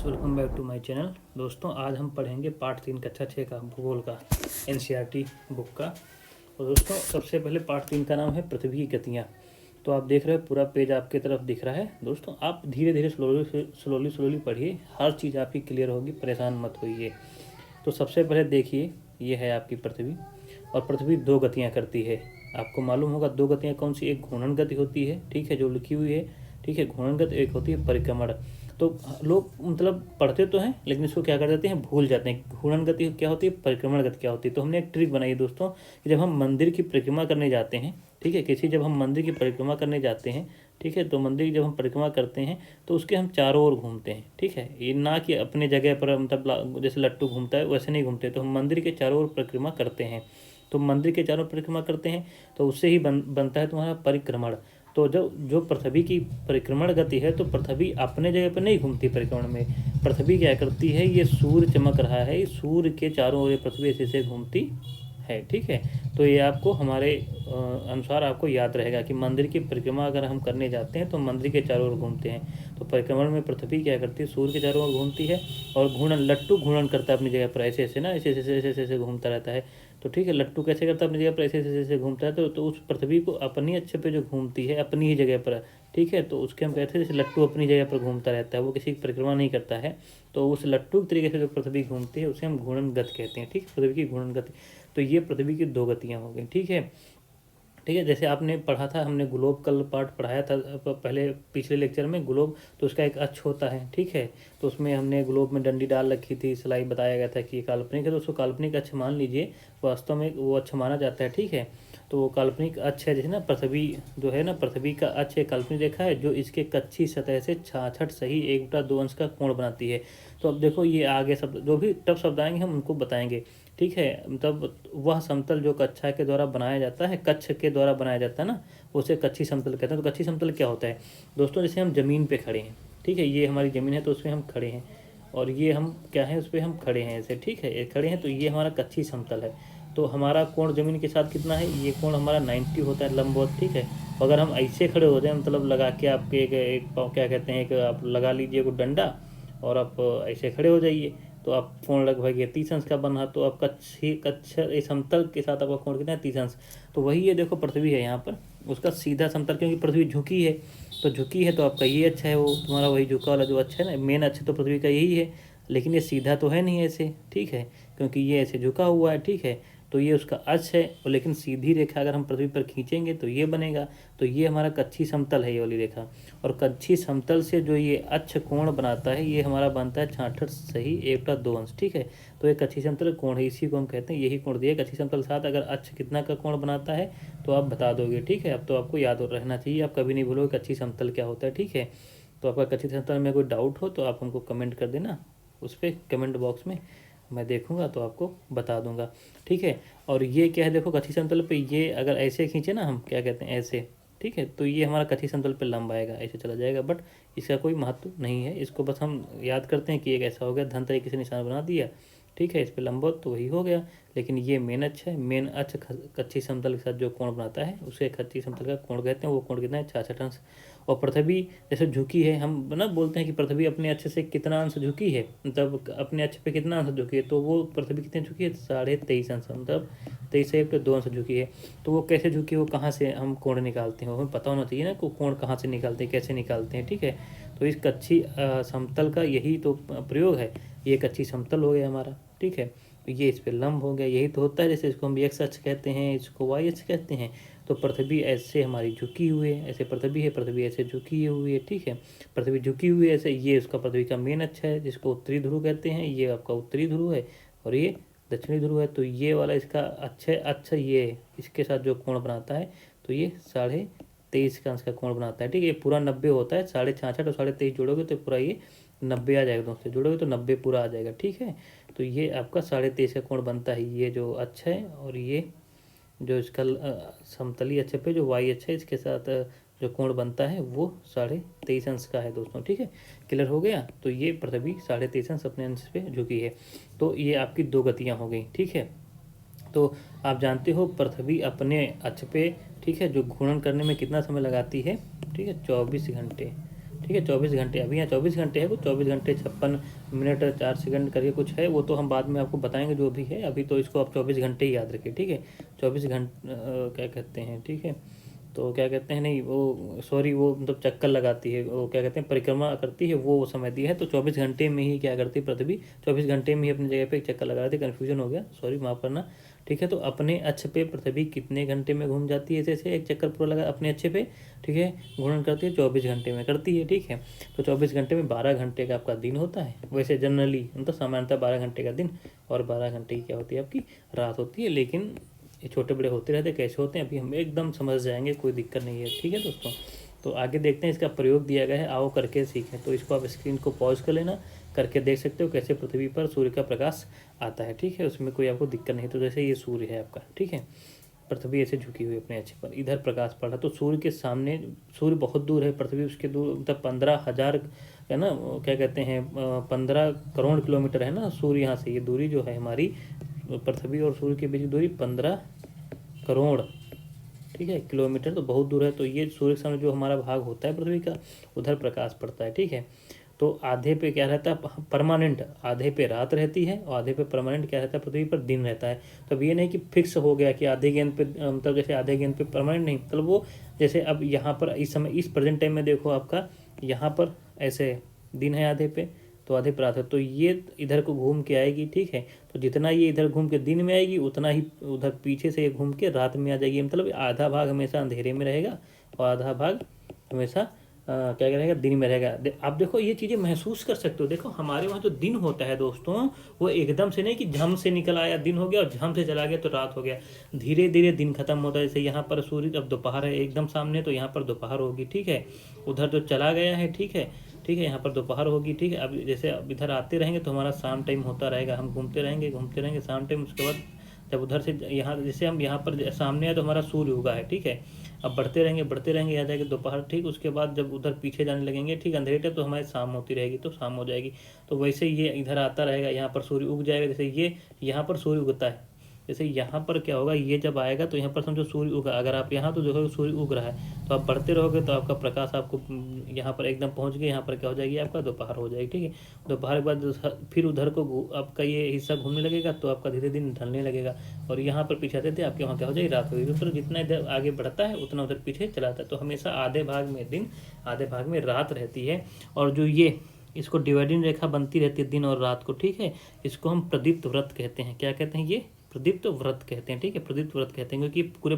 Welcome back to my channel. दोस्तों आज हम पढ़ेंगे पार्ट 3 कक्षा 6 का भूगोल का एनसीईआरटी बुक का। और दोस्तों सबसे पहले पार्ट 3 का नाम है पृथ्वी की गतियाँ। तो आप देख रहे हो पूरा पेज आपकी तरफ दिख रहा है। दोस्तों आप धीरे धीरे स्लोली पढ़िए, हर चीज़ आपकी क्लियर होगी, परेशान मत होइए। तो सबसे पहले देखिए, ये है आपकी पृथ्वी और पृथ्वी दो गतियाँ करती है। आपको मालूम होगा दो गतियाँ कौन सी, एक घूर्णन गति होती है, ठीक है, जो लिखी हुई है, ठीक है, घूर्णन गति, एक होती है परिक्रमण। तो लोग मतलब पढ़ते तो हैं लेकिन इसको क्या कर देते हैं, भूल जाते हैं। घूर्णन गति क्या होती है, परिक्रमण गति क्या होती है। तो हमने एक ट्रिक बनाई है दोस्तों कि जब हम मंदिर की परिक्रमा करने जाते हैं, ठीक है, जब हम मंदिर की परिक्रमा करने जाते हैं, ठीक है, तो मंदिर की जब हम परिक्रमा करते हैं तो उसके हम चारों ओर घूमते हैं, ठीक है, ये ना कि अपने जगह पर मतलब जैसे लट्टू घूमता है वैसे नहीं घूमते। तो हम मंदिर के चारों ओर परिक्रमा करते हैं। तो मंदिर के चारों परिक्रमा करते हैं तो उससे ही बनता है तुम्हारा परिक्रमण। तो जो पृथ्वी की परिक्रमण गति है, तो पृथ्वी अपने जगह पर नहीं घूमती परिक्रमण में। पृथ्वी क्या करती है, ये सूर्य चमक रहा है, सूर्य के चारों ओर पृथ्वी ऐसे घूमती है, ठीक है। तो ये आपको हमारे अनुसार आपको याद रहेगा कि मंदिर की परिक्रमा अगर हम करने जाते हैं तो मंदिर के चारों ओर घूमते हैं। तो परिक्रमण में पृथ्वी क्या करती है, सूर्य के चारों ओर घूमती है। और घूर्णन, लट्टू घूर्णन करता है अपनी जगह पर ऐसे ऐसे ना, ऐसे घूमता रहता है। तो ठीक है, लट्टू कैसे करता है, अपनी जगह पर ऐसे ऐसे घूमता है। तो उस पृथ्वी को अपनी अच्छे पे जो घूमती है अपनी ही जगह पर, ठीक है, तो उसके हम कहते हैं जैसे लट्टू अपनी जगह पर घूमता रहता है, वो किसी की परिक्रमा नहीं करता है। तो उस लट्टू के तरीके से जो पृथ्वी घूमती है उसे हम घूर्णन गति कहते हैं, ठीक, पृथ्वी की घूर्णन गति। तो ये पृथ्वी की दो गतियाँ हो गई, ठीक है। ठीक है, जैसे आपने पढ़ा था, हमने ग्लोब कल पार्ट पढ़ाया था पहले पिछले लेक्चर में, ग्लोब, तो उसका एक अक्ष होता है, ठीक है। तो उसमें हमने ग्लोब में डंडी डाल रखी थी, सिलाई बताया गया था कि ये काल्पनिक है, तो उसको काल्पनिक अक्ष मान लीजिए, वास्तव में वो अक्ष माना जाता है, ठीक है। तो वो काल्पनिक अक्ष है, जैसे ना पृथ्वी जो है ना, पृथ्वी का अक्ष एक काल्पनिक रेखा है जो इसके कच्ची सतह से 66 सही 1/2 अंश का कोण बनाती है। तो अब देखो ये आगे सब जो भी टफ शब्द आएंगे हम उनको बताएंगे, ठीक है। मतलब वह समतल जो कक्षा के द्वारा बनाया जाता है, कक्ष के द्वारा बनाया जाता है ना, उसे कच्ची समतल कहते हैं। तो कच्ची समतल क्या होता है दोस्तों, जैसे हम जमीन पे खड़े हैं, ठीक है, ये हमारी ज़मीन है तो उसमें हम खड़े हैं, और ये हम क्या है, उस पर हम खड़े हैं ऐसे, ठीक है, ये खड़े हैं, तो ये हमारा कच्ची समतल है। तो हमारा कोण ज़मीन के साथ कितना है, ये कोण हमारा 90 होता है लंबवत, ठीक है। अगर हम ऐसे खड़े हो जाए, मतलब लगा के आपके एक क्या कहते हैं, एक आप लगा लीजिए कोई डंडा और आप ऐसे खड़े हो जाइए, तो आप कोण लगभग ये 30 अंश का बना। तो आप कच्छ समतल के साथ आपका कोण कितना है, 30 अंश। तो वही ये देखो पृथ्वी है यहाँ पर, उसका सीधा समतल, क्योंकि पृथ्वी झुकी है, तो झुकी है तो आपका ये अच्छा है, वो तुम्हारा वही झुका वाला जो अच्छा है ना, मेन अच्छा तो पृथ्वी का यही है। लेकिन ये सीधा तो है नहीं ऐसे, ठीक है, क्योंकि ये ऐसे झुका हुआ है, ठीक है। तो ये उसका अक्ष है, और लेकिन सीधी रेखा अगर हम पृथ्वी पर खींचेंगे तो ये बनेगा। तो ये हमारा कच्ची समतल है, ये वाली रेखा। और कच्ची समतल से जो ये अक्ष कोण बनाता है, ये हमारा बनता है 66 सही 1/2 अंश, ठीक है। तो ये कच्ची समतल कोण है, इसी को हम कहते हैं, यही कोण दिया कच्ची समतल के साथ। अगर अक्ष कितना का कोण बनाता है तो आप बता दोगे, ठीक है। अब तो आपको याद रहना चाहिए, आप कभी नहीं भूलोगे कच्ची समतल क्या होता है, ठीक है। तो आपका कच्ची समतल में कोई डाउट हो तो आप हमको कमेंट कर देना उस पर, कमेंट बॉक्स में, मैं देखूंगा तो आपको बता दूंगा, ठीक है। और ये क्या है, देखो कच्ची समतल पे ये अगर ऐसे खींचे ना, हम क्या कहते हैं ऐसे, ठीक है, तो ये हमारा कच्ची समतल पे लंब आएगा, ऐसे चला जाएगा, बट इसका कोई महत्व नहीं है। इसको बस हम याद करते हैं कि एक ऐसा हो गया, धन तरीके से निशान बना दिया, ठीक है, इस पर लंबवत तो वही हो गया। लेकिन ये मेन अक्ष है, मेन अक्ष कच्ची समतल के साथ जो कोण बनाता है उसे कच्ची समतल का कोण कहते हैं। वो कोण कितना है, 66 अंश। और पृथ्वी जैसे झुकी है, हम ना बोलते हैं कि पृथ्वी अपने अक्ष से कितना अंश झुकी है, मतलब अपने अक्ष पे कितना अंश झुकी है, तो वो पृथ्वी कितनी झुकी है, 23.5 अंश, मतलब 23 से 2 अंश झुकी है। तो वो कैसे झुकी है, वो कहाँ से हम कोण निकालते हैं, वो हमें पता होना चाहिए ना, को कोण कहाँ से निकालते हैं, कैसे निकालते हैं, ठीक है। तो इस कच्ची समतल का यही तो प्रयोग है, ये कच्ची समतल हो गया हमारा, ठीक है। ये इस पे लंब हो गया, यही तो होता है। जैसे इसको हम एक्स अक्ष कहते हैं, इसको वाई अक्ष कहते हैं। तो पृथ्वी ऐसे हमारी झुकी हुई है, ऐसे पृथ्वी है, पृथ्वी ऐसे झुकी हुई है, ठीक है, पृथ्वी झुकी हुई है ऐसे। ये उसका पृथ्वी का मेन अक्ष है जिसको उत्तरी ध्रुव कहते हैं, ये आपका उत्तरी ध्रुव है, और ये दक्षिणी ध्रुव है। तो ये वाला इसका अच्छा ये इसके साथ जो कोण बनाता है, तो ये 23.5 का अंश का कोण बनाता है, ठीक है। ये पूरा 90 होता है, 66.5 और 23.5 जोड़ोगे तो पूरा ये 90 आ जाएगा, दोस्तों जोड़ोगे तो 90 पूरा आ जाएगा, ठीक है। तो ये आपका 23.5 का कोण बनता है, ये जो अच्छा है। और ये जो इसका समतली अक्ष पे जो वाई अक्ष है, इसके साथ जो कोण बनता है वो 23.5 अंश का है दोस्तों, ठीक है। क्लियर हो गया। तो ये पृथ्वी 23.5 अंश अपने अंश पे झुकी है। तो ये आपकी दो गतियाँ हो गई, ठीक है। तो आप जानते हो पृथ्वी अपने अक्ष पे, ठीक है, जो घूर्णन करने में कितना समय लगाती है, ठीक है, 24 घंटे, ठीक है। 24 घंटे, अभी यहाँ 24 घंटे है, कुछ 24 घंटे 56 मिनट 4 सेकंड करके कुछ है, वो तो हम बाद में आपको बताएंगे जो भी है। अभी तो इसको आप 24 घंटे ही याद रखिए, ठीक है। 24 घंटे क्या कहते हैं, ठीक है। तो क्या कहते हैं, नहीं वो सॉरी, वो मतलब चक्कर लगाती है, वो क्या कहते हैं परिक्रमा करती है, वो समय दिया है। तो 24 घंटे में ही क्या करती है पृथ्वी, 24 घंटे में ही अपनी जगह पे एक चक्कर लगाती है। कन्फ्यूजन हो गया, सॉरी माफ़ करना, ठीक है। तो अपने अक्ष पे पृथ्वी कितने घंटे में घूम जाती है, जैसे एक चक्कर पूरा लगा अपने अक्ष पे, ठीक है। घूर्णन करती है 24 घंटे में करती है, ठीक है। तो 24 घंटे में 12 घंटे का आपका दिन होता है। वैसे जनरली मतलब सामान्यतः 12 घंटे का दिन और 12 घंटे की क्या होती है आपकी रात होती है। लेकिन ये छोटे बड़े होते रहते, कैसे होते हैं अभी हम एकदम समझ जाएंगे, कोई दिक्कत नहीं है, ठीक है दोस्तों। तो आगे देखते हैं, इसका प्रयोग दिया गया है, आओ करके सीखें। तो इसको आप स्क्रीन को पॉज कर लेना, करके देख सकते हो कैसे पृथ्वी पर सूर्य का प्रकाश आता है, ठीक है। उसमें कोई आपको दिक्कत नहीं। तो जैसे ये सूर्य है आपका, ठीक है, पृथ्वी ऐसे झुकी हुई अपने अक्ष पर, इधर प्रकाश पड़ रहा, तो सूर्य के सामने, सूर्य बहुत दूर है, पृथ्वी उसके दूर मतलब 15,000 है ना, क्या कहते हैं 15 करोड़ किलोमीटर है ना सूर्य यहाँ से। ये दूरी जो है हमारी पृथ्वी और सूर्य के बीच की दूरी 15 करोड़, ठीक है, किलोमीटर, तो बहुत दूर है। तो ये सूर्य के सामने जो हमारा भाग होता है पृथ्वी का, उधर प्रकाश पड़ता है, ठीक है। तो आधे पे क्या रहता है परमानेंट, आधे पे रात रहती है और आधे पे परमानेंट क्या रहता है पृथ्वी पर दिन रहता है। तो अब ये नहीं कि फिक्स हो गया कि आधे गेंद पे मतलब जैसे आधे गेंद पे परमानेंट नहीं, मतलब वो जैसे अब यहाँ पर इस समय इस प्रेजेंट टाइम में देखो आपका यहाँ पर ऐसे दिन है आधे पे, तो आधे पर रात है, तो ये इधर को घूम के आएगी, ठीक है। तो जितना ये इधर घूम के दिन में आएगी उतना ही उधर पीछे से ये घूम के रात में आ जाएगी। मतलब आधा भाग हमेशा अंधेरे में रहेगा और आधा भाग हमेशा क्या रहेगा दिन में रहेगा। आप देखो ये चीज़ें महसूस कर सकते हो। देखो हमारे वहाँ जो दिन होता है दोस्तों, वो एकदम से नहीं कि झम से निकल आया दिन हो गया और झम से चला गया तो रात हो गया। धीरे धीरे दिन खत्म होता है। जैसे यहाँ पर सूर्य अब दोपहर है एकदम सामने, तो यहाँ पर दोपहर होगी, ठीक है। उधर तो चला गया है, ठीक है, ठीक है, यहाँ पर दोपहर होगी, ठीक है। अब जैसे अब इधर आते रहेंगे तो हमारा शाम टाइम होता रहेगा, हम घूमते रहेंगे शाम टाइम। उसके बाद जब उधर से यहाँ जैसे हम यहाँ पर सामने है तो हमारा सूर्य उगा है, ठीक है। अब बढ़ते रहेंगे यहाँ जाके दोपहर, ठीक। उसके बाद जब उधर पीछे जाने लगेंगे, ठीक, अंधेरे टाइम तो हमारी शाम होती रहेगी, तो शाम हो जाएगी। तो वैसे ये इधर आता रहेगा, यहाँ पर सूर्य उग जाएगा। जैसे ये यहाँ पर सूर्य उगता है, जैसे यहाँ पर क्या होगा, ये जब आएगा तो यहाँ पर समझो सूर्य उगा। अगर आप यहाँ तो देखोगे सूर्य उग रहा है, तो आप बढ़ते रहोगे तो आपका प्रकाश आपको यहाँ पर एकदम पहुँच गया, यहाँ पर क्या हो जाएगी आपका दोपहर हो जाएगी, ठीक है। दोपहर के बाद फिर उधर को आपका ये हिस्सा घूमने लगेगा, तो आपका धीरे धीरे ढलने लगेगा और यहाँ पर पीछे आते थे आपके वहाँ क्या हो जाएगी रात होगी। तो जितना इधर आगे बढ़ता है उतना उधर पीछे चलाता है। तो हमेशा आधे भाग में दिन आधे भाग में रात रहती है। और जो ये इसको डिवाइडिंग रेखा बनती रहती है दिन और रात को, ठीक है। इसको हम प्रदीप्त व्रत कहते हैं। क्या कहते हैं, ये प्रदीप्त व्रत कहते हैं, ठीक है। प्रदीप्त व्रत कहते हैं क्योंकि पूरे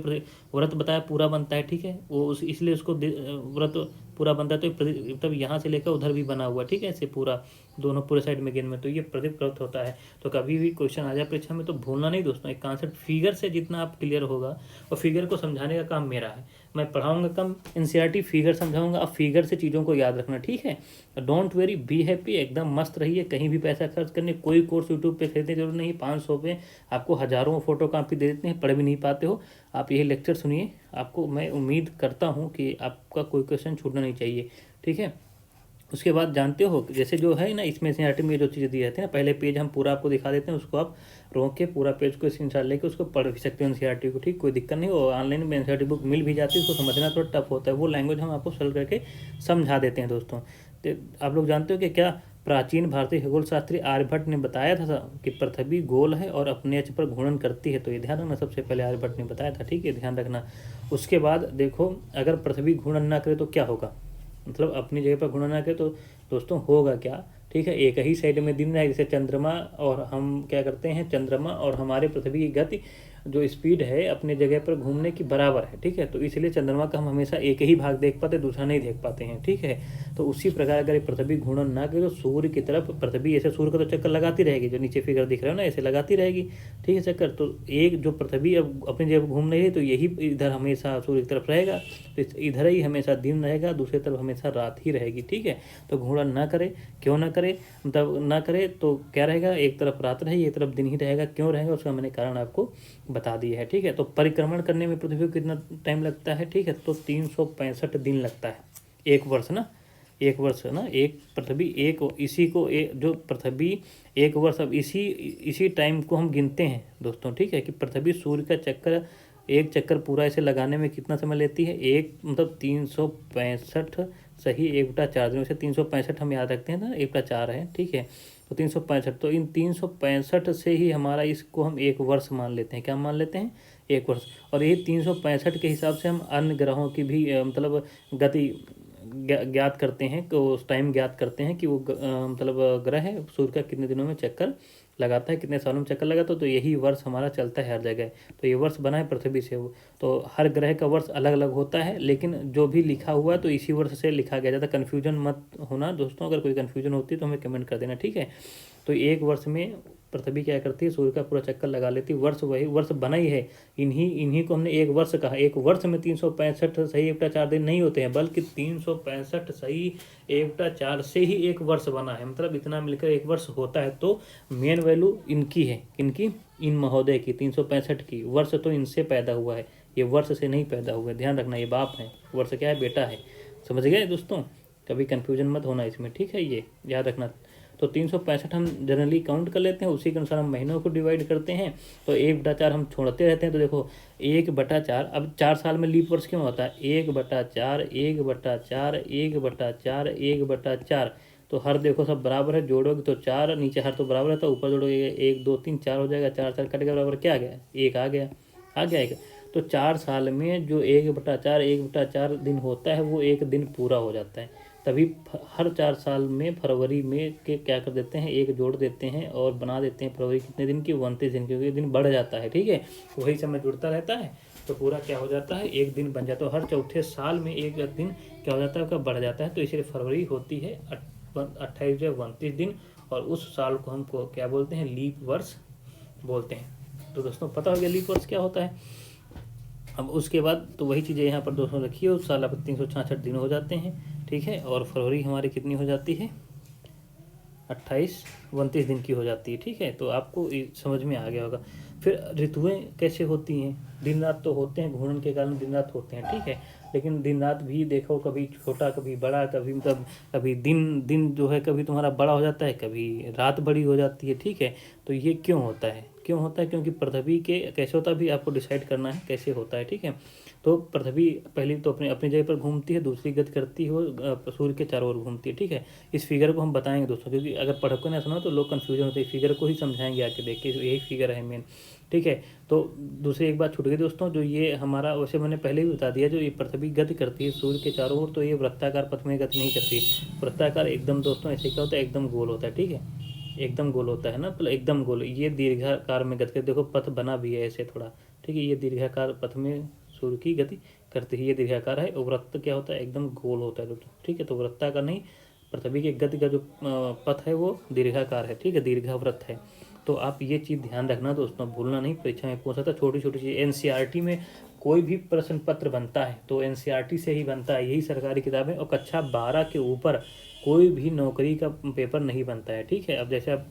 व्रत बताया पूरा बनता है, ठीक है। वो इसलिए उसको व्रत पूरा बनता है। तो तब यहाँ से लेकर उधर भी बना हुआ, ठीक है, ऐसे पूरा दोनों पूरे साइड में गेंद में, तो ये प्रदीप्त व्रत होता है। तो कभी भी क्वेश्चन आ जाए परीक्षा में तो भूलना नहीं दोस्तों, एक कॉन्सेप्ट फिगर से जितना आप क्लियर होगा, और फिगर को समझाने का काम मेरा है। मैं पढ़ाऊंगा कम, एनसीईआरटी फिगर समझाऊंगा, अब फिगर से चीज़ों को याद रखना, ठीक है। डोंट वेरी, बी हैप्पी, एकदम मस्त रहिए। कहीं भी पैसा खर्च करने, कोई कोर्स यूट्यूब पे खरीदने की जरूरत नहीं। 500 पे आपको हज़ारों फोटो कॉपी दे देते हैं, पढ़ भी नहीं पाते हो। आप यही लेक्चर सुनिए, आपको मैं उम्मीद करता हूँ कि आपका कोई क्वेश्चन छूटना नहीं चाहिए, ठीक है। उसके बाद जानते हो जैसे जो है ना इसमें एनसीईआरटी में जो चीज़ें दी रहती है ना, पहले पेज हम पूरा आपको दिखा देते हैं, उसको आप रोक के पूरा पेज को स्क्रीनशॉट लेके उसको पढ़ भी सकते हो एनसीईआरटी को, ठीक, कोई दिक्कत नहीं। और ऑनलाइन में एनसीईआरटी बुक मिल भी जाती है, उसको समझना थोड़ा टफ होता है, वो लैंग्वेज हम आपको सरल करके समझा देते हैं दोस्तों। तो आप लोग जानते हो कि क्या प्राचीन भारतीय खगोल शास्त्री आर्यभट्ट ने बताया था कि पृथ्वी गोल है और अपने अक्ष पर घूर्णन करती है। तो ये ध्यान रखना, सबसे पहले आर्यभट्ट ने बताया था, ठीक है, ध्यान रखना। उसके बाद देखो अगर पृथ्वी घूर्णन ना करे तो क्या होगा, मतलब अपनी जगह पर घूर्णन ना करे तो दोस्तों होगा क्या, ठीक है। एक ही साइड में दिन रहेगा, जैसे चंद्रमा और हम क्या करते हैं, चंद्रमा और हमारे पृथ्वी की गति जो स्पीड है अपने जगह पर घूमने की बराबर है, ठीक है। तो इसलिए चंद्रमा का हम हमेशा एक ही भाग देख पाते, दूसरा नहीं देख पाते हैं, ठीक है। तो उसी प्रकार अगर पृथ्वी घूर्णन ना करे तो सूर्य की तरफ पृथ्वी ऐसे सूर्य का तो चक्कर लगाती रहेगी, जो नीचे फिगर दिख रहा है ना ऐसे लगाती रहेगी, ठीक है, चक्कर। तो एक जो पृथ्वी अब अपनी जगह घूम रही है तो यही इधर हमेशा सूर्य की तरफ रहेगा, तो इधर ही हमेशा दिन रहेगा, दूसरी तरफ हमेशा रात ही रहेगी, ठीक है। तो घूर्णन ना करे, क्यों ना करे, मतलब ना करे तो क्या रहेगा, एक तरफ रात रहेगी एक तरफ दिन ही रहेगा। क्यों रहेगा उसका मैंने कारण आपको बता दिया है, ठीक है। तो परिक्रमण करने में पृथ्वी को कितना टाइम लगता है, ठीक है, तो 365 दिन लगता है, एक वर्ष ना, एक वर्ष ना, एक पृथ्वी एक इसी को जो पृथ्वी एक वर्ष, अब इसी टाइम को हम गिनते हैं दोस्तों, ठीक है, कि पृथ्वी सूर्य का चक्कर एक चक्कर पूरा ऐसे लगाने में कितना समय लेती है, एक मतलब 365 सही 1/4 दिन। वैसे 365 हम याद रखते हैं ना, 1/4 है, ठीक है। तो 365, तो इन 365 से ही हमारा इसको हम एक वर्ष मान लेते हैं। क्या मान लेते हैं? एक वर्ष। और ये 365 के हिसाब से हम अन्य ग्रहों की भी मतलब गति ज्ञात करते हैं, तो उस टाइम ज्ञात करते हैं कि वो मतलब ग्रह है सूर्य का कितने दिनों में चक्कर लगाता है, कितने सालों में चक्कर लगाता है। तो यही वर्ष हमारा चलता है हर जगह। तो ये वर्ष बना है पृथ्वी से। वो तो हर ग्रह का वर्ष अलग अलग होता है, लेकिन जो भी लिखा हुआ है तो इसी वर्ष से लिखा गया। ज़्यादा कन्फ्यूजन मत होना दोस्तों, अगर कोई कन्फ्यूजन होती है तो हमें कमेंट कर देना, ठीक है। तो एक वर्ष में पृथ्वी क्या करती है? सूर्य का पूरा चक्कर लगा लेती है। वर्ष वही वर्ष बना ही है। इन्हीं को हमने एक वर्ष कहा। एक वर्ष में 365 सही 1/4 दिन नहीं होते हैं, बल्कि 365 सही 1/4 से ही एक वर्ष बना है। मतलब इतना मिलकर एक वर्ष होता है। तो मेन वैल्यू इनकी है, इनकी, इन महोदय की, 365 की। वर्ष तो इनसे पैदा हुआ है, ये वर्ष से नहीं पैदा हुआ है। ध्यान रखना, ये बाप है, वर्ष क्या है? बेटा है। समझ गए दोस्तों? कभी कन्फ्यूजन मत होना इसमें, ठीक है, ये याद रखना। तो 365 हम जनरली काउंट कर लेते हैं, उसी के अनुसार हम महीनों को डिवाइड करते हैं। तो 1/4 हम छोड़ते रहते हैं। तो देखो 1/4, अब 4 साल में लीप वर्ष क्यों होता है? 1/4, 1/4, 1/4, 1/4। तो हर देखो सब बराबर है, जोड़ोगे तो 4, नीचे हर तो बराबर है, तो ऊपर जोड़ोगे 1 2 3 4 हो जाएगा। 4 4 कट गया, बराबर क्या आ गया? 1 आ गया, आ गया 1। तो 4 साल में जो 1/4 1/4 दिन होता है, वो एक दिन पूरा हो जाता है। तभी हर 4 साल में फरवरी में के क्या कर देते हैं? 1 जोड़ देते हैं और बना देते हैं फरवरी कितने दिन की? 29 दिन, क्योंकि दिन बढ़ जाता है, ठीक है। वही समय जुड़ता रहता है, तो पूरा क्या हो जाता है? एक दिन बन जाता है। हर चौथे साल में एक दिन क्या हो जाता है? उसका बढ़ जाता है। तो इसलिए फरवरी होती है 28 या 29 दिन, और उस साल को हमको क्या बोलते हैं? लीप वर्ष बोलते हैं। तो दोस्तों पता हो गया लीप वर्ष क्या होता है। अब उसके बाद तो वही चीज़ें यहाँ पर दोस्तों रखिए। उस साल अब 366 दिन हो जाते हैं, ठीक है। और फरवरी हमारी कितनी हो जाती है? 28-29 दिन की हो जाती है, ठीक है। तो आपको समझ में आ गया होगा। फिर ऋतुएं कैसे होती हैं? दिन रात तो होते हैं, घूर्णन के कारण दिन रात होते हैं, ठीक है। लेकिन दिन रात भी देखो, कभी छोटा कभी बड़ा, कभी मतलब कभी दिन जो है कभी तुम्हारा बड़ा हो जाता है, कभी रात बड़ी हो जाती है, ठीक है। तो ये क्यों होता है? क्यों होता है? क्योंकि पृथ्वी के कैसे होता है भी आपको डिसाइड करना है कैसे होता है, ठीक है। तो पृथ्वी पहली तो अपनी अपनी जगह पर घूमती है, दूसरी गति करती है वो सूर्य के चारों ओर घूमती है, ठीक है। इस फिगर को हम बताएंगे दोस्तों, क्योंकि अगर पढ़कर ना सुना तो लोग कन्फ्यूजन होते हैं। फिगर को ही समझाएंगे आके, देखिए यही फिगर है मेन, ठीक है। तो दूसरी एक बात छूट गई दोस्तों, जो ये हमारा, वैसे मैंने पहले भी बता दिया, जो ये पृथ्वी गति करती है सूर्य के चारों ओर, तो ये वृत्ताकार पथ में गति नहीं करती। वृत्ताकार एकदम दोस्तों ऐसे क्या होता है? एकदम गोल होता है, ठीक है। एकदम गोल होता है ना, मतलब एकदम गोल। ये दीर्घाकार में गति करती है। देखो पथ बना भी है ऐसे थोड़ा, ठीक है। ये दीर्घाकार पथ में सूर्य की गति करती है, ये दीर्घाकार है। और वृत्त क्या होता है? एकदम गोल होता है दोस्तों, ठीक है। तो वृत्ताकार नहीं, पृथ्वी की गति का जो पथ है वो दीर्घाकार है, ठीक है, दीर्घावृत्त है। तो आप ये चीज़ ध्यान रखना दोस्तों, भूलना नहीं। परीक्षा में पूछ सकता है छोटी छोटी चीज़। एनसीईआरटी में कोई भी प्रश्न पत्र बनता है तो एनसीईआरटी से ही बनता है, यही सरकारी किताबें। और कक्षा 12 के ऊपर कोई भी नौकरी का पेपर नहीं बनता है, ठीक है। अब जैसे आप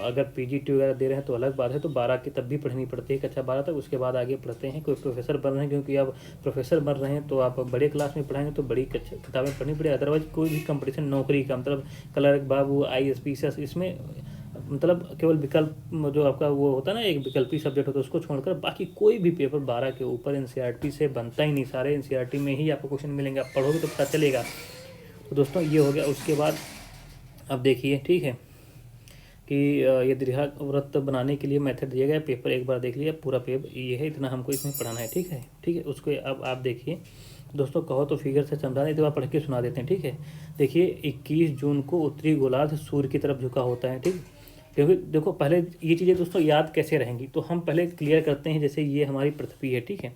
अगर पीजीटी वगैरह दे रहे हैं तो अलग बात है, तो 12 की तब भी पढ़नी पड़ती है, कक्षा 12 तक। उसके बाद आगे पढ़ते हैं, कोई प्रोफेसर बन रहे हैं, क्योंकि आप प्रोफेसर बन रहे हैं तो आप बड़े क्लास में पढ़ाएंगे तो बड़ी किताबें पढ़नी पड़ेगी। अदरवाइज कोई भी कंपटीशन नौकरी का, मतलब क्लर्क बाबू, IAS PCS, इसमें मतलब केवल विकल्प जो आपका वो होता है ना, एक विकल्पी सब्जेक्ट होता है, उसको छोड़कर बाकी कोई भी पेपर 12 के ऊपर एनसीईआरटी से बनता ही नहीं। सारे एनसीईआरटी में ही आपको क्वेश्चन मिलेंगे, आप पढ़ोगे तो पता चलेगा। तो दोस्तों ये हो गया। उसके बाद अब देखिए, ठीक है, कि ये दीर्घवृत्त बनाने के लिए मेथड दिया गया है। पेपर एक बार देख लिया, पूरा पेपर ये है, इतना हमको इसमें पढ़ाना है, ठीक है, ठीक है। उसको अब आप देखिए दोस्तों, कहो तो फिगर से समझा नहीं तो आप पढ़ के सुना देते हैं, ठीक है। देखिए 21 जून को उत्तरी गोलार्ध सूर्य की तरफ झुका होता है, ठीक। क्योंकि देखो पहले ये चीज़ें दोस्तों याद कैसे रहेंगी, तो हम पहले क्लियर करते हैं। जैसे ये हमारी पृथ्वी है, ठीक है,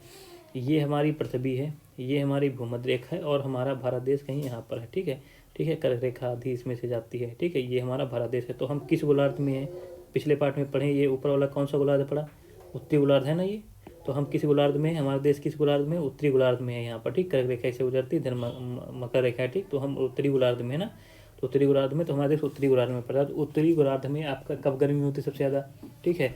ये हमारी पृथ्वी है, ये हमारी भूमध्य रेखा है, और हमारा भारत देश कहीं यहाँ पर है, ठीक है, ठीक है। कर्क रेखा आधी इसमें से जाती है, ठीक है। ये हमारा भारत देश है। तो हम किस गोलार्ध में है? पिछले पार्ट में पढ़े, ये ऊपर वाला कौन सा गोलार्ध पड़ा? उत्तरी गोलार्ध है ना ये। तो हम किस गोलार्ध में है? हमारा देश किस गोलार्ध में? उत्तरी गोलार्ध में है यहाँ पर, ठीक। कर्क रेखा से गुजरती है, इधर मकर रेखा है, ठीक। तो हम उत्तरी गोलार्ध में है ना, तो उत्तरी गोलार्ध में, तो हमारा देश उत्तरी गोलार्ध में पड़ता है। तो उत्तरी गोलार्ध में आपका कब गर्मी होती है सबसे ज़्यादा, ठीक है।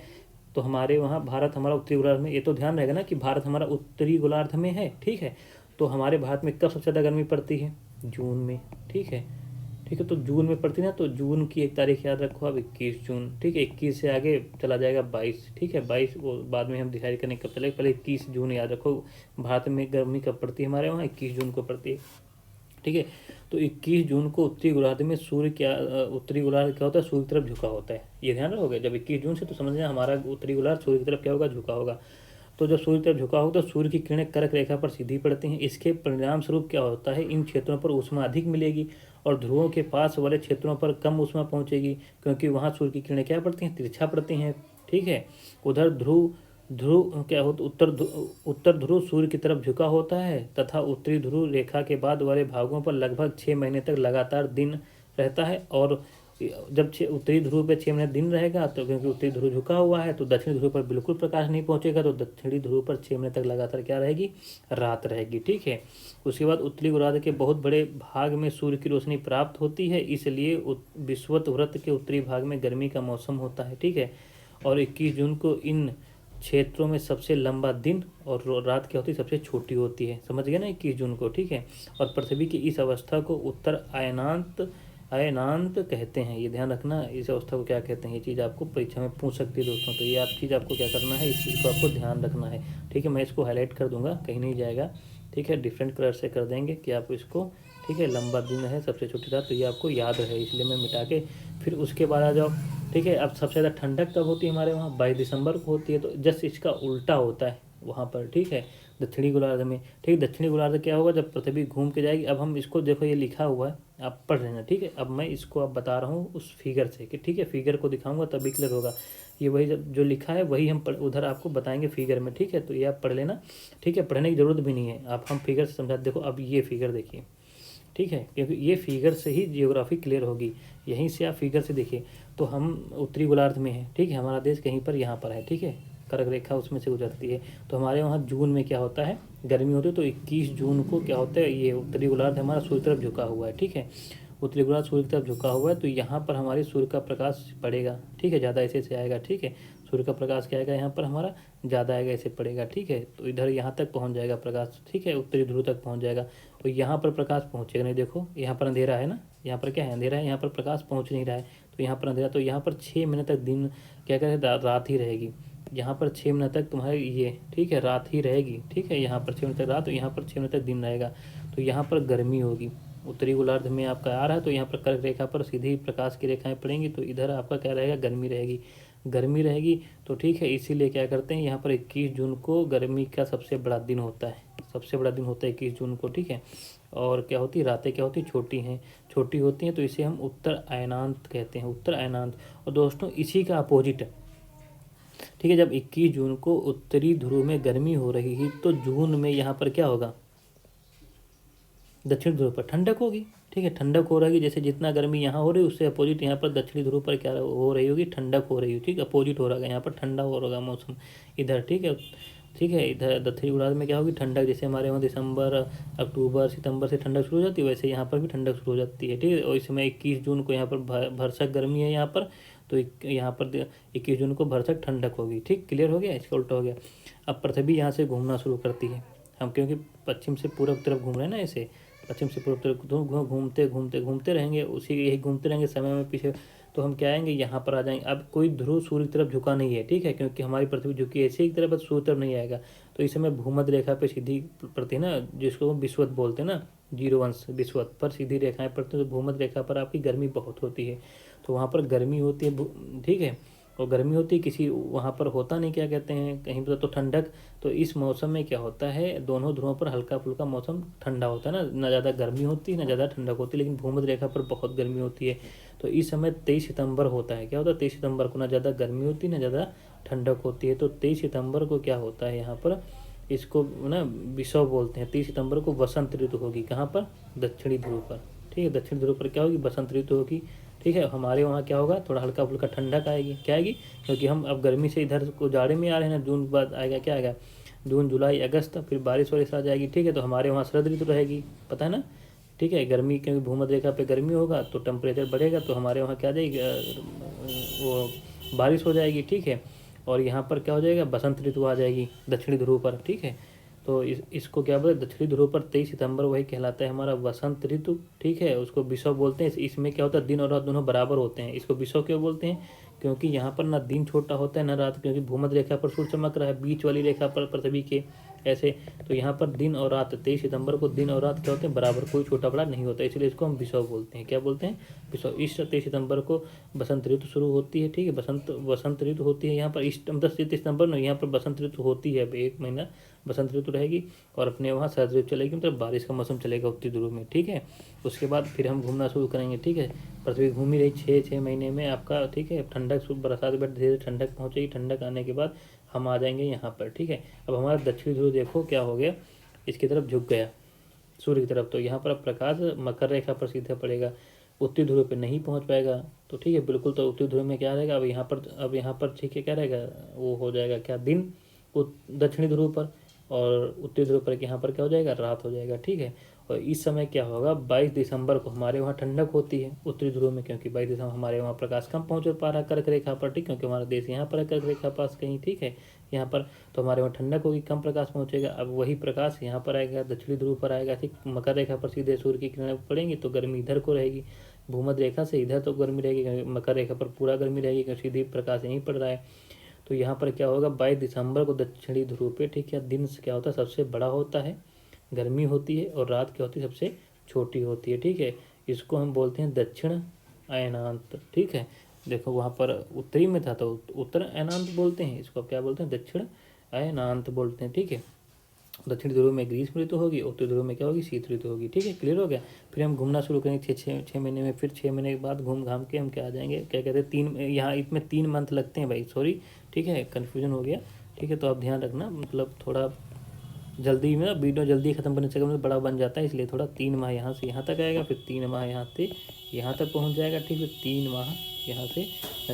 तो हमारे वहाँ भारत हमारा उत्तरी गोलार्ध में, ये तो ध्यान रहेगा ना कि भारत हमारा उत्तरी गोलार्ध में है, ठीक है। तो हमारे भारत में कब सबसे ज़्यादा गर्मी पड़ती है? जून में, ठीक है, ठीक है। तो जून में पड़ती है ना, तो जून की एक तारीख याद रखो आप, 21 जून, ठीक है। 21 से आगे चला जाएगा 22, ठीक है। 22 वो बाद में हम डिसाइड करें कब चलेगा, पहले 21 जून याद रखो। भारत में गर्मी कब पड़ती है? हमारे वहाँ 21 जून को पड़ती है। ठीक है। तो 21 जून को उत्तरी गोलार्ध में सूर्य क्या उत्तरी गोलार्ध क्या होता है, सूर्य की तरफ झुका होता है। ये ध्यान रखोगे, जब 21 जून से तो समझना हमारा उत्तरी गोलार्ध सूर्य की तरफ क्या होगा, झुका होगा। तो जब सूर्य की तरफ झुका होगा तो सूर्य की किरणें कर्क रेखा पर सीधी पड़ती हैं। इसके परिणाम स्वरूप क्या होता है, इन क्षेत्रों पर ऊष्मा अधिक मिलेगी और ध्रुवों के पास वाले क्षेत्रों पर कम ऊष्मा पहुंचेगी, क्योंकि वहाँ सूर्य की किरणें क्या पड़ती हैं, तिरछा पड़ती हैं। ठीक है। उधर ध्रुव ध्रुव क्या होता, उत्तर ध्रुव सूर्य की तरफ झुका होता है तथा उत्तरी ध्रुव रेखा के बाद वाले भागों पर लगभग 6 महीने तक लगातार दिन रहता है। और जब उत्तरी ध्रुव पे 6 महीने दिन रहेगा तो क्योंकि उत्तरी ध्रुव झुका हुआ है तो दक्षिणी ध्रुव पर बिल्कुल प्रकाश नहीं पहुंचेगा, तो दक्षिणी ध्रुव पर 6 महीने तक लगातार क्या रहेगी, रात रहेगी। ठीक है। उसके बाद उत्तरी गोलार्ध के बहुत बड़े भाग में सूर्य की रोशनी प्राप्त होती है, इसलिए विषुवत वृत्त के उत्तरी भाग में गर्मी का मौसम होता है। ठीक है। और 21 जून को इन क्षेत्रों में सबसे लंबा दिन और रात क्या होती है, सबसे छोटी होती है। समझ गए ना, 21 जून को। ठीक है। और पृथ्वी की इस अवस्था को उत्तर अयनांत कहते हैं। ये ध्यान रखना, इस अवस्था को क्या कहते हैं, ये चीज़ आपको परीक्षा में पूछ सकती है दोस्तों। तो ये चीज़ आपको क्या करना है, इस चीज़ को आपको ध्यान रखना है। ठीक है। मैं इसको हाईलाइट कर दूंगा, कहीं नहीं जाएगा। ठीक है। डिफरेंट कलर से कर देंगे कि आप इसको, ठीक है, लंबा दिन है सबसे छोटी रात, तो ये आपको याद रहे, इसलिए मैं मिटा के फिर उसके बाद आ जाओ। ठीक है। अब सबसे ज़्यादा ठंडक कब होती है हमारे वहाँ, 22 दिसंबर को होती है। तो जस्ट इसका उल्टा होता है वहाँ पर। ठीक है। दक्षिणी गोलार्ध में। ठीक। दक्षिणी गोलार्ध क्या होगा, जब पृथ्वी घूम के जाएगी। अब हम इसको देखो, ये लिखा हुआ है, आप पढ़ लेना। ठीक है। अब मैं इसको अब बता रहा हूँ उस फिगर से कि ठीक है, फिगर को दिखाऊंगा तभी क्लियर होगा। ये वही जो लिखा है वही हम उधर आपको बताएंगे फिगर में। ठीक है। तो ये आप पढ़ लेना। ठीक है। पढ़ने की जरूरत भी नहीं है, आप हम फिगर से समझा। देखो अब ये फिगर देखिए। ठीक है। क्योंकि ये फिगर से ही जियोग्राफी क्लियर होगी, यहीं से आप फिगर से देखिए। तो हम उत्तरी गोलार्ध में हैं। ठीक है। हमारा देश कहीं पर यहाँ पर है। ठीक है। कर्क रेखा उसमें से गुजरती है। तो हमारे वहाँ जून में क्या होता है, गर्मी होती है। तो 21 जून को क्या होता है, ये उत्तरी गोलार्ध हमारा सूर्य की तरफ झुका हुआ है। ठीक है। उत्तरी गोलार्ध सूर्य की तरफ झुका हुआ है, तो यहाँ पर हमारी सूर्य का प्रकाश पड़ेगा। ठीक है। ज़्यादा ऐसे से आएगा। ठीक है। सूर्य का प्रकाश क्या आएगा यहाँ पर हमारा, ज़्यादा आएगा, ऐसे पड़ेगा। ठीक है। तो इधर यहाँ तक पहुँच जाएगा प्रकाश। ठीक है। उत्तरी ध्रुव तक पहुँच जाएगा। तो यहाँ पर प्रकाश पहुँचेगा नहीं। देखो यहाँ पर अंधेरा है ना, यहाँ पर क्या है, अंधेरा है, यहाँ पर प्रकाश पहुँच नहीं रहा है। तो यहाँ पर अंधेरा, तो यहाँ पर 6 महीने तक दिन क्या कहते हैं, रात ही रहेगी। यहाँ पर 6 महीने तक तुम्हारी ये, ठीक है, रात ही रहेगी। ठीक है। यहाँ पर 6 महीने तक रात, तो यहाँ पर 6 महीने तक दिन रहेगा। तो यहाँ पर गर्मी होगी। उत्तरी गोलार्ध में आपका आ रहा है, तो यहाँ पर कर्क रेखा पर सीधी प्रकाश की रेखाएं पड़ेंगी, तो इधर आपका क्या रहेगा, गर्मी रहेगी। गर्मी रहेगी तो ठीक है, इसीलिए क्या करते हैं यहाँ पर 21 जून को गर्मी का सबसे बड़ा दिन होता है। सबसे बड़ा दिन होता है 21 जून को। ठीक है। और क्या होती है, रातें क्या होती है, छोटी होती हैं, तो इसे हम उत्तर अयनांत कहते हैं, उत्तर अयनांत। और दोस्तों इसी का अपोजिट, ठीक है, जब 21 जून को उत्तरी ध्रुव में गर्मी हो रही है तो जून में यहाँ पर क्या होगा, दक्षिण ध्रुव पर ठंडक होगी। ठीक है। ठंडक हो रही है, जैसे जितना गर्मी यहाँ हो रही है उससे अपोजिट यहाँ पर दक्षिणी ध्रुव पर क्या हो रही होगी, ठंडक हो रही होगी। ठीक है। अपोजिट हो रहा है, यहाँ पर ठंडा हो रहा मौसम इधर। ठीक है। ठीक है। इधर दक्षिणी गोलार्ध में क्या होगी, ठंडक। जैसे हमारे वहाँ दिसंबर, अक्टूबर, सितंबर से ठंडक शुरू हो जाती है, वैसे यहाँ पर भी ठंडक शुरू हो जाती है। ठीक है। और इस समय 21 जून को यहाँ पर भरसक गर्मी है यहाँ पर, तो यहाँ पर 21 जून को भरसक ठंडक होगी। ठीक, क्लियर हो गया, इसका उल्टा हो गया। अब पृथ्वी यहाँ से घूमना शुरू करती है, हम क्योंकि पश्चिम से पूर्व तरफ घूम रहे हैं ना, ऐसे पश्चिम से पूर्व तरफ घूमते रहेंगे, उसी यही घूमते रहेंगे समय में पीछे, तो हम क्या आएंगे, यहाँ पर आ जाएंगे। अब कोई ध्रुव सूर्य की तरफ झुका नहीं है। ठीक है। क्योंकि हमारी पृथ्वी झुकी ऐसे ही तरफ, बस सूर्य तरफ नहीं आएगा। तो इस समय भूमध्य रेखा पे सीधी पड़ती है ना, जिसको विषुवत बोलते हैं ना, 0 अंश विषुवत पर सीधी रेखाएं पड़ती हैं, तो भूमध्य रेखा पर आपकी गर्मी बहुत होती है। तो वहाँ पर गर्मी होती है। ठीक है। और गर्मी होती है, किसी वहाँ पर होता नहीं, क्या कहते हैं, कहीं पर तो ठंडक। तो इस मौसम में क्या होता है, दोनों ध्रुवों पर हल्का फुल्का मौसम ठंडा होता है ना ज़्यादा गर्मी होती है ना ज़्यादा ठंडक होती है, लेकिन भूमध्य रेखा पर बहुत गर्मी होती है। तो इस समय 23 सितंबर होता है, क्या होता है, 23 सितंबर को ना ज़्यादा गर्मी होती है ना ज़्यादा ठंडक होती है। तो 23 सितंबर को क्या होता है यहाँ पर, इसको ना विषुव बोलते हैं। 23 सितंबर को वसंत ऋतु होगी, कहाँ पर, दक्षिणी ध्रुव पर। ठीक है। दक्षिण ध्रुव पर क्या होगी, बसंत ऋतु होगी। ठीक है। हमारे वहाँ क्या होगा, थोड़ा हल्का फुल्का ठंडक आएगी, क्या आएगी, क्योंकि हम अब गर्मी से इधर को जाड़े में आ रहे हैं ना। जून बाद आएगा, क्या आएगा, जून जुलाई अगस्त, फिर बारिश वारिश आ जाएगी। ठीक है। तो हमारे वहाँ शरद ऋतु रहेगी, पता है ना। ठीक है। गर्मी, क्योंकि भूमध्य रेखा पे गर्मी होगा तो टेम्परेचर बढ़ेगा, तो हमारे वहाँ क्या आ जाएगी, वो बारिश हो जाएगी। ठीक है। और यहाँ पर क्या हो जाएगा, बसंत ऋतु आ जाएगी दक्षिणी ध्रुव पर। ठीक है। तो इसको क्या बोलते हैं, दक्षिणी ध्रुव पर 23 सितंबर वही कहलाता है हमारा वसंत ऋतु। ठीक है। उसको विषुव बोलते हैं। इसमें क्या होता है, दिन और रात दोनों बराबर होते हैं। इसको विषुव क्यों बोलते हैं, क्योंकि यहाँ पर ना दिन छोटा होता है ना रात, क्योंकि भूमध्य रेखा पर सूर्य चमक रहा है, बीच वाली रेखा पर पृथ्वी के ऐसे, तो यहाँ पर दिन और रात 23 सितंबर को दिन और रात क्या होते हैं बराबर, कोई छोटा बड़ा नहीं होता, इसलिए इसको हम विषुव बोलते हैं। क्या बोलते हैं? विषुव। इस 23 सितंबर को बसंत ऋतु शुरू होती है, ठीक है, बसंत ऋतु होती है यहाँ पर इस 10 सितंबर में यहाँ पर बसंत ऋतु होती है, 1 महीना बसंत ऋतु रहेगी, और अपने वहाँ शरद ऋतु चलेगी, मतलब बारिश का मौसम चलेगा उत्तरी ध्रुव में, ठीक है। उसके बाद फिर हम घूमना शुरू करेंगे, ठीक है। पृथ्वी घूम ही रही 6 महीने में आपका, ठीक है। ठंडक बरसात के बाद धीरे धीरे ठंडक पहुँचेगी, ठंडक आने के बाद हम आ जाएंगे यहाँ पर, ठीक है। अब हमारा दक्षिणी ध्रुव देखो क्या हो गया, इसकी तरफ झुक गया सूर्य की तरफ, तो यहाँ पर प्रकाश मकर रेखा पर सीधा पड़ेगा, उत्तरी ध्रुव पे नहीं पहुँच पाएगा, तो ठीक है बिल्कुल। तो उत्तरी ध्रुव में क्या रहेगा, अब यहाँ पर ठीक है क्या रहेगा, वो हो जाएगा क्या, दिन दक्षिणी ध्रुव पर, और उत्तरी ध्रुव पर यहाँ पर क्या हो जाएगा, रात हो जाएगा, ठीक है। और इस समय क्या होगा, 22 दिसंबर को हमारे वहाँ ठंडक होती है उत्तरी ध्रुव में, क्योंकि 22 दिसंबर हमारे वहाँ प्रकाश कम पहुँच पा रहा है कर्क रेखा पर, ठीक, क्योंकि हमारा देश यहाँ पर है कर्क रेखा पास कहीं, ठीक है, यहाँ पर, तो हमारे वहाँ ठंडक होगी, कम प्रकाश पहुँचेगा। अब वही प्रकाश यहाँ पर आएगा, दक्षिणी ध्रुव पर आएगा, ठीक, मकर रेखा पर सीधे सूर्य की किरणें पड़ेंगी, तो गर्मी इधर को रहेगी, भूमध्य रेखा से इधर तो गर्मी रहेगी, मकर रेखा पर पूरा गर्मी रहेगी, क्योंकि सीधे प्रकाश यहीं पड़ रहा है। तो यहाँ पर क्या होगा, 22 दिसंबर को दक्षिणी ध्रुव पे, ठीक है, दिन क्या होता है, सबसे बड़ा होता है, गर्मी होती है, और रात क्या होती है, सबसे छोटी होती है, ठीक है। इसको हम बोलते हैं दक्षिण अयनांत, ठीक है। देखो वहाँ पर उत्तरी में था तो उत्तर अयनांत बोलते हैं, इसको क्या बोलते हैं, दक्षिण अयनांत बोलते हैं, ठीक है। दक्षिण ध्रुव में ग्रीष्म ऋतु होगी, उत्तरी ध्रुव में क्या होगी, शीत ऋतु होगी, ठीक है, क्लियर हो गया। फिर हम घूमना शुरू करेंगे छः महीने में, फिर 6 महीने के बाद घूम घाम के हम क्या आ जाएंगे, क्या कहते हैं, 3 यहाँ इसमें 3 मंथ लगते हैं भाई, सॉरी, ठीक है, कन्फ्यूजन हो गया, ठीक है। तो आप ध्यान रखना, मतलब थोड़ा जल्दी में वीडियो जल्दी खत्म करने से बड़ा बन जाता है, इसलिए थोड़ा 3 माह यहाँ से यहाँ तक आएगा, फिर 3 माह यहाँ से यहाँ तक पहुँच जाएगा, ठीक है, 3 माह यहाँ से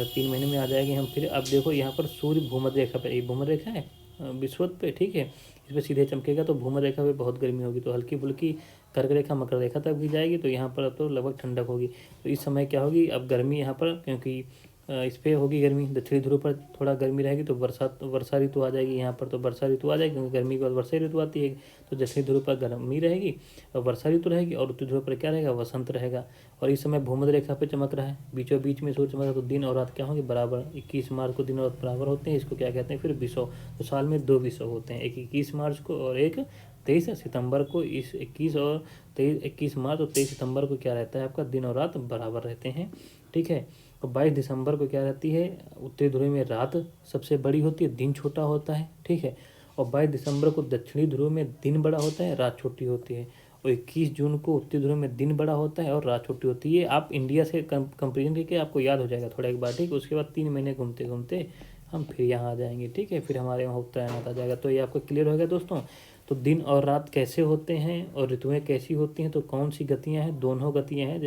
3 महीने में आ जाएंगे हम। फिर अब देखो यहाँ पर सूर्य भूमध्य रेखा पर, ये भूमध्य रेखा है विषुवत पे, ठीक है, इस पर सीधे चमकेगा, तो भूमध्य रेखा पे बहुत गर्मी होगी, तो हल्की फुल्की कर्क रेखा मकर रेखा तक भी जाएगी, तो यहाँ पर तो लगभग ठंडक होगी। तो इस समय क्या होगी, अब गर्मी यहाँ पर, क्योंकि इस पर होगी गर्मी, दक्षिणी ध्रुव पर थोड़ा गर्मी रहेगी, तो वर्षा ऋतु आ जाएगी यहाँ पर, तो वर्षा ऋतु आ जाएगी, क्योंकि गर्मी के बाद वर्षा ऋतु आती है, तो दक्षिणी ध्रुव पर गर्मी रहेगी और वर्षा ऋतु रहेगी, और उत्तरी ध्रुव पर क्या रहेगा, वसंत रहेगा। और इस समय भूमध्य रेखा पे चमक रहा है, बीचों बीच में सूर्य चमक रहा है, तो दिन और रात क्या होंगे, बराबर। 21 मार्च को दिन और रात बराबर होते हैं, इसको क्या कहते हैं, फिर विषुव। तो साल में 2 विषुव होते हैं, एक 21 मार्च को और एक 23 सितंबर को। इस 21 मार्च और 23 सितंबर को क्या रहता है, आपका दिन और रात बराबर रहते हैं, ठीक है। और 22 दिसंबर को क्या रहती है, उत्तरी ध्रुव में रात सबसे बड़ी होती है, दिन छोटा होता है, ठीक है। और 22 दिसंबर को दक्षिणी ध्रुव में दिन बड़ा होता है, रात छोटी होती है। और 21 जून को उत्तरी ध्रुव में दिन बड़ा होता है और रात छोटी होती है। आप इंडिया से कंपेरिजन करके आपको याद हो जाएगा थोड़ा एक बार, ठीक है। उसके बाद 3 महीने घूमते घूमते हम फिर यहाँ आ जाएंगे, ठीक है, फिर हमारे वहाँ उत्तरायण आ जाएगा। तो ये आपको क्लियर हो गया दोस्तों। तो दिन और रात कैसे होते हैं और ऋतुएं कैसी होती हैं, तो कौन सी गतियाँ हैं, दोनों गतियाँ हैं।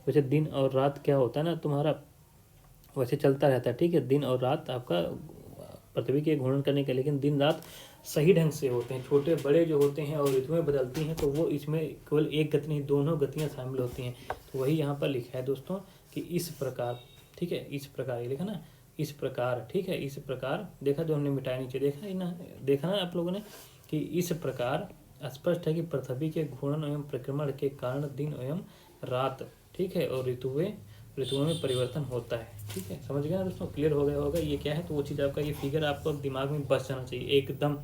वैसे दिन और रात क्या होता है ना तुम्हारा, वैसे चलता रहता है, ठीक है, दिन और रात आपका पृथ्वी के घूर्णन करने के, लेकिन दिन रात सही ढंग से होते हैं, छोटे बड़े जो होते हैं और ऋतुएं बदलती हैं, तो वो इसमें केवल एक गति नहीं, दोनों गतियाँ शामिल होती हैं। तो वही यहाँ पर लिखा है दोस्तों कि इस प्रकार, ठीक है, इस प्रकार ये लिखा ना, इस प्रकार, ठीक है, इस प्रकार देखा, जो हमने मिटाया नीचे देखा ही ना, देखा ना आप लोगों ने, कि इस प्रकार स्पष्ट है कि पृथ्वी के घूर्णन एवं परिक्रमण के कारण दिन एवं रात, ठीक है, और ऋतुओं में परिवर्तन होता है, ठीक है। समझ गए ना दोस्तों, क्लियर हो गया होगा ये क्या है। तो वो चीज़ आपका, ये फिगर आपको दिमाग में बस जाना चाहिए एकदम।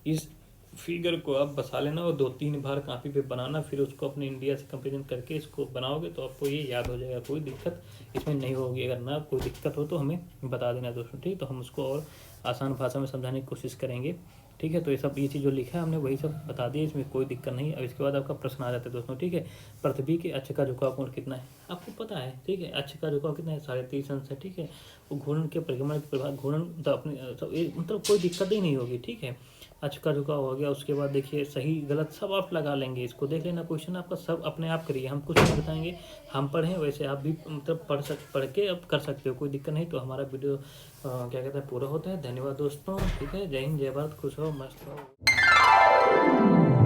इस फिगर को आप बसा लेना और 2-3 बार कापी पे बनाना, फिर उसको अपने इंडिया से कंपेरिजन करके इसको बनाओगे तो आपको ये याद हो जाएगा, कोई दिक्कत इसमें नहीं होगी। अगर ना कोई दिक्कत हो तो हमें बता देना दोस्तों, ठीक, तो हम उसको और आसान भाषा में समझाने की कोशिश करेंगे, ठीक है। तो ये चीज़ जो लिखा है हमने वही सब बता दिया, इसमें कोई दिक्कत नहीं। अब इसके बाद आपका प्रश्न आ जाता है दोस्तों, ठीक है। पृथ्वी के अक्ष का झुकाव कोण कितना है, आपको पता है, ठीक है। अक्ष का झुकाव कितना है, 3.5 अंश है, ठीक है। वो घूर्णन के परिक्रमण के प्रभाव, घूर्णन तो अपने मतलब कोई दिक्कत ही नहीं होगी, ठीक है। अक्ष का झुकाव हो गया, उसके बाद देखिए सही गलत सब आप लगा लेंगे, इसको देख लेना, क्वेश्चन आपका सब अपने आप करिए, हम कुछ नहीं बताएंगे, हम पढ़ें वैसे आप भी मतलब पढ़ के अब कर सकते हो, कोई दिक्कत नहीं। तो हमारा वीडियो क्या कहते हैं पूरा होता है। धन्यवाद दोस्तों, ठीक है। जय हिंद, जय भारत, खुश रहो, मस्त रहो।